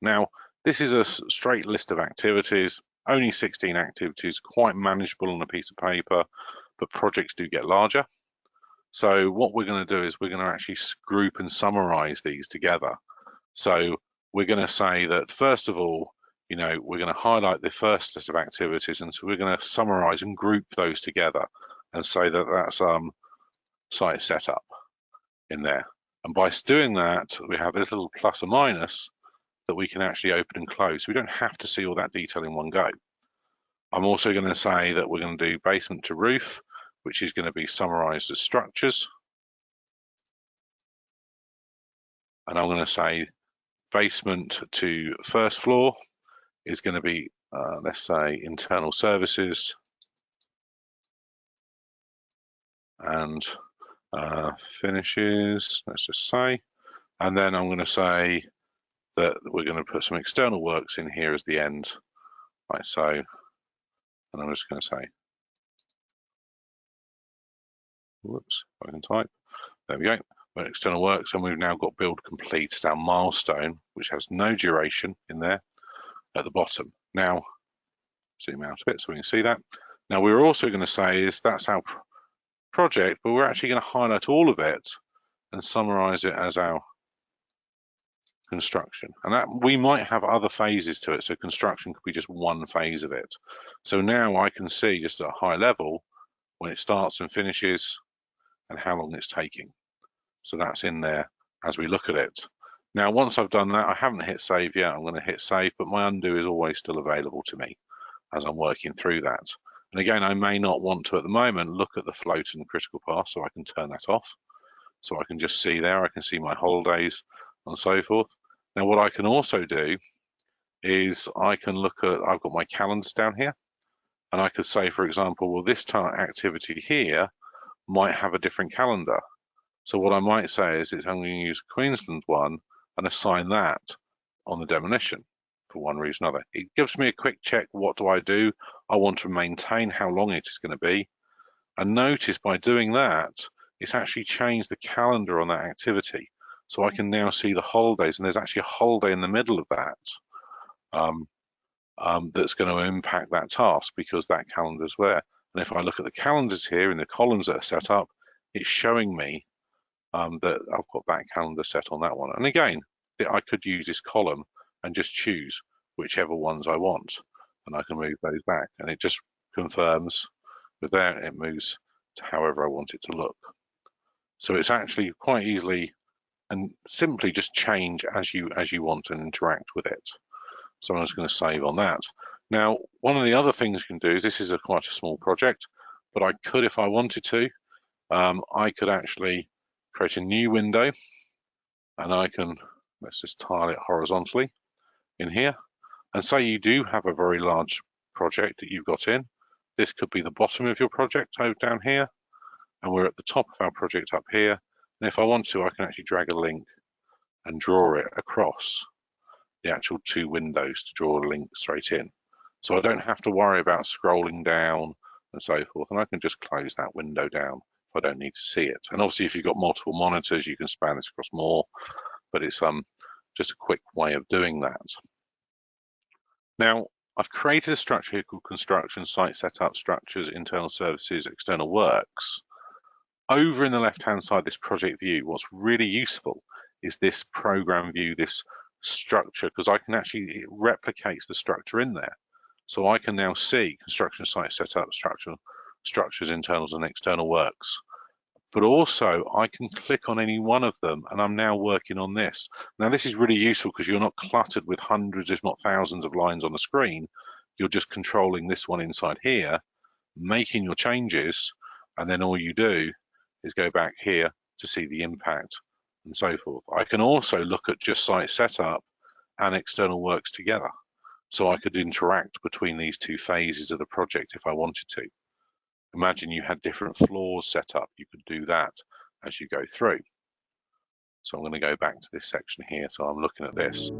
Now, this is a straight list of activities, only 16 activities, quite manageable on a piece of paper, but projects do get larger. So what we're going to do is we're going to actually group and summarize these together. So we're going to say that, first of all, we're going to highlight the first list of activities, and so we're going to summarize and group those together and say that that's site setup in there. And by doing that, we have a little plus or minus that we can actually open and close. So we don't have to see all that detail in one go. I'm also going to say that we're going to do basement to roof, which is going to be summarized as structures. And I'm going to say basement to first floor is going to be, let's say, internal services and finishes, let's just say. And then I'm going to say that we're going to put some external works in here as the end, like so. And I'm just going to say, whoops, I can type. There we go. External works, and we've now got build complete as our milestone, which has no duration in there at the bottom. Now, zoom out a bit so we can see that. Now, we're also going to say is that's our project, but we're actually going to highlight all of it and summarize it as our construction. And that we might have other phases to it, so construction could be just one phase of it. So now I can see just at a high level when it starts and finishes and how long it's taking. So that's in there as we look at it. Now, once I've done that, I haven't hit save yet. I'm going to hit save, but my undo is always still available to me as I'm working through that. And again, I may not want to at the moment look at the float and critical path, so I can turn that off. So I can just see there, I can see my holidays and so forth. Now, what I can also do is I can look at, I've got my calendars down here, and I could say, for example, well, this activity here might have a different calendar. So what I might say is I'm going to use Queensland one and assign that on the demolition for one reason or another. It gives me a quick check. What do? I want to maintain how long it is going to be. And notice by doing that, it's actually changed the calendar on that activity. So I can now see the holidays, and there's actually a holiday in the middle of that that's going to impact that task because that calendar is there. And if I look at the calendars here in the columns that are set up, it's showing me that I've got that calendar set on that one. And again, I could use this column and just choose whichever ones I want, and I can move those back, and it just confirms with that it moves to however I want it to look. So it's actually quite easily and simply just change as you want and interact with it. So I'm just going to save on that. Now, one of the other things you can do is this is quite a small project, but I could, if I wanted to, I could actually create a new window, and I can, let's just tile it horizontally in here, and say you do have a very large project that you've got in. This could be the bottom of your project over down here, and we're at the top of our project up here. And if I want to, I can actually drag a link and draw it across the actual two windows to draw a link straight in. So I don't have to worry about scrolling down and so forth, and I can just close that window down if I don't need to see it. And obviously, if you've got multiple monitors, you can span this across more, but it's just a quick way of doing that. Now, I've created a structure here called construction, site setup, structures, internal services, external works. Over in the left-hand side, this project view, what's really useful is this program view, this structure, because I can actually, it replicates the structure in there. So I can now see construction, site setup, structures, internals and external works. But also I can click on any one of them, and I'm now working on this. Now this is really useful because you're not cluttered with hundreds, if not thousands of lines on the screen. You're just controlling this one inside here, making your changes, and then all you do is go back here to see the impact and so forth. I can also look at just site setup and external works together. So I could interact between these two phases of the project if I wanted to. Imagine you had different floors set up. You could do that as you go through. So I'm going to go back to this section here. So I'm looking at this.